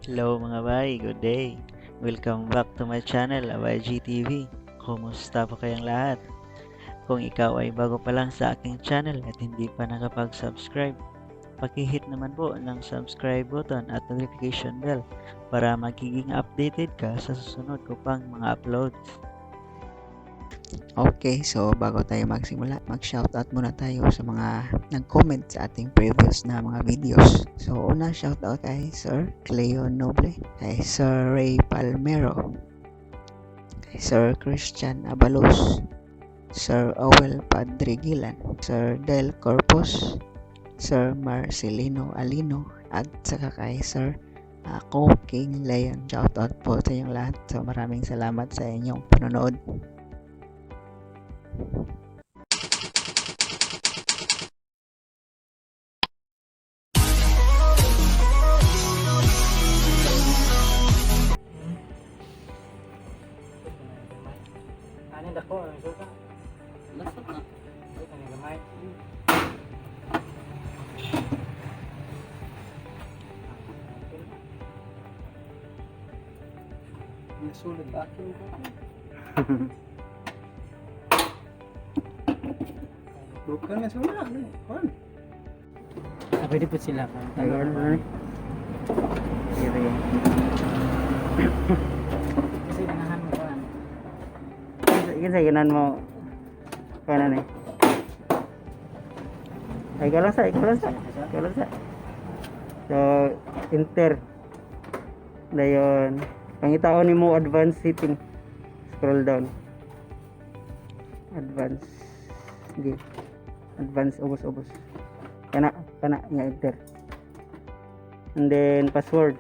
Hello mga bay, good day. Welcome back to my channel, YGTV. Kumusta po kayong lahat? Kung ikaw ay bago pa lang sa aking channel at hindi pa nakapag-subscribe, paki-hit naman po ng subscribe button at notification bell para magiging updated ka sa susunod ko pang mga uploads. Okay, so bago tayo magsimula, mag-shoutout muna tayo sa mga nag-comment sa ating previous na mga videos. So, una shoutout kay Sir Cleo Noble, kay Sir Ray Palmero, kay Sir Christian Abalos, Sir Owel Padrigilan, Sir Del Corpus, Sir Marcelino Alino, at saka kay Sir ako, King Leon. Shoutout po sa inyong lahat. So, maraming salamat sa inyong panonood. Ano dako ang suka? Lasot na. Ay kani gamay. Nasulod akin ko. Bukan na sila ano? Kon. Pwede po sila kan. Ayun, ano? Kasi ganahan mo kan. Kasi ganan mo kanan eh. Ay kalasa. So, enter. Dayon, pangitaon ni mo advanced setting. Scroll down. Advanced. Sige. Advanced ubos. Kana nga enter. And then password.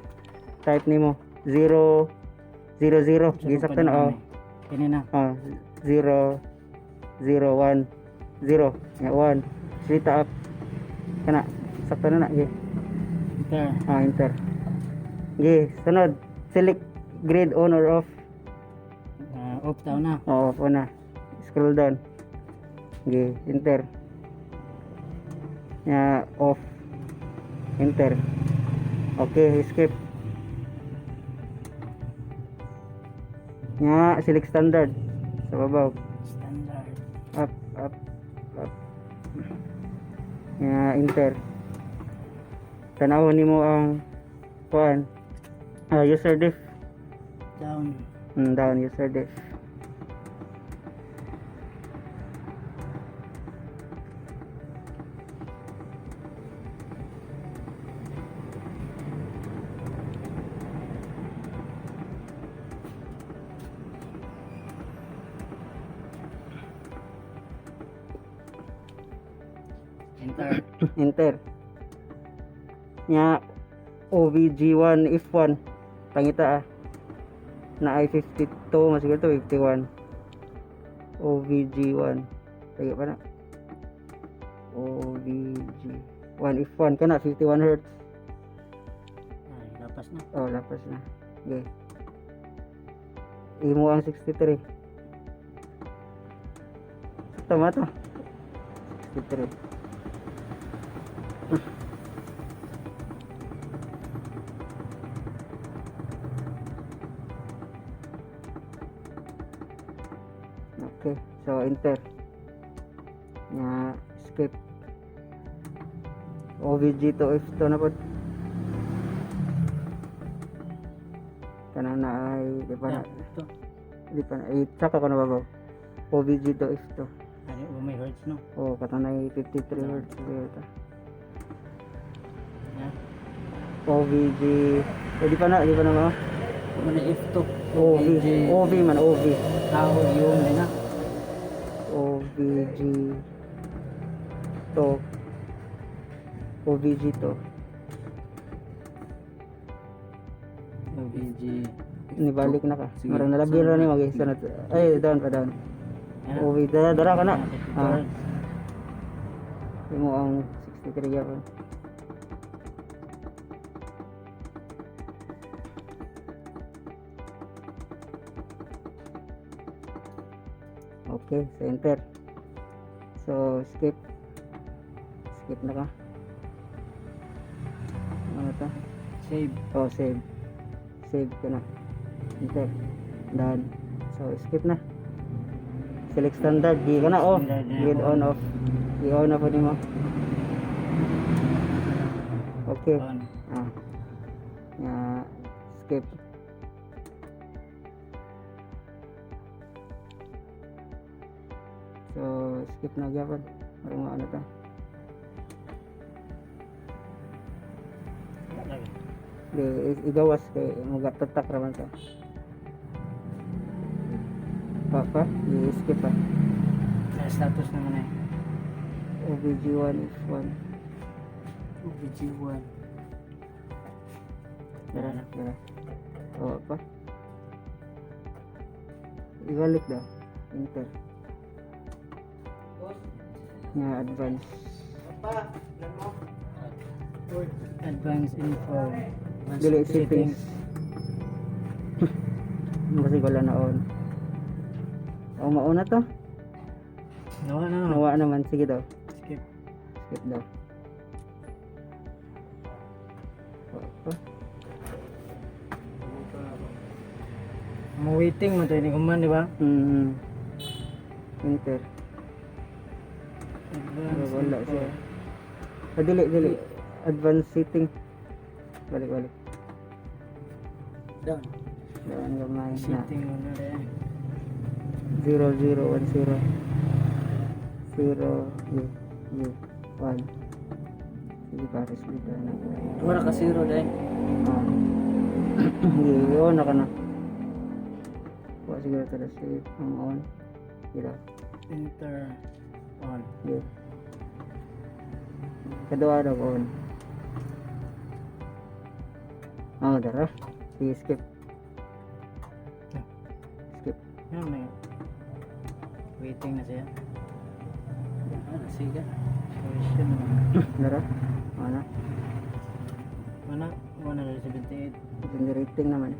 Type nimo 000. Gisakto na oh. Kini na. 0 0 1 0 nga 1 slita up kana sakto na gi Enter. enter gi sunod select grid on or off Off daw na. off na scroll down gi enter nya off enter okay skip nya select standard sa babaw Standard. up nya enter tanawon nimo ang kuan user def Down. down user def Enter. enter nya OVG1 if1 pangita na ay 52 mas siguro 51 OVG1 tayo pa na OVG1 if1 kana 51 Hz Ay, lapas na. lapas na okay imo ang 63 tama to 63 okay so enter nya skip OVG to if to na pod kana na ay di pa na Ito. saka ko na babaw OVG to if to Ano may hertz no? katanay 53 Hz dito Yan. OVG di pa na mo Ano F2. OV man OV Tao yung na. OVG to OVG to OVG. nibalik na ka Sige. marang nalabi ra ni mag-sunod ay down Yan. OV dara ka na Ah. imo ang 63 yapon okay so enter so skip na ka ano to Save. save save ka na. Enter. Done. So, skip na. Select standard. Di ka na off. Grid on off. I-on na po din mo. Okay. On. Skip. So, skip na gyapon. Marunong ano ta. Di, igawas kay magatatak raman ta. Papa, i-skip pa. Sa status naman eh. OBG1 is 1. OBG1. Tara. O, pa. Ibalik daw. Enter. Advance. Advanced info. Delete settings. Kasi wala na on. O, mauna to. Nawa na. Nawa naman. Sige daw. Skip. Skip daw. Pa. Waiting mo to ini kuman, di ba? Enter. Advanced Wala info. siya. Dili. Advanced setting. Balik. Down. Doon gamay na. Setting mo na rin. 0010 0 1. Sige, pares dito na. Wala ka zero dahil. Hindi, on na ka na. Kuha siguro ito na save ang on. Gila. Enter. On. Yeah. Kedua daw on. Dara. Sige, skip. Yan na yun. Waiting na siya. Sige. Question naman. Dara. Mana? Mana? 178. Hindi rating naman.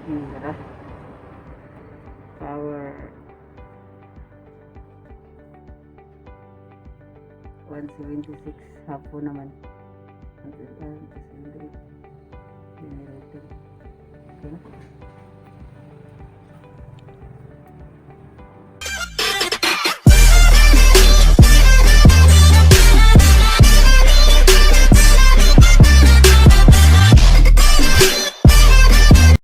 Dara. Power 176 hapon naman.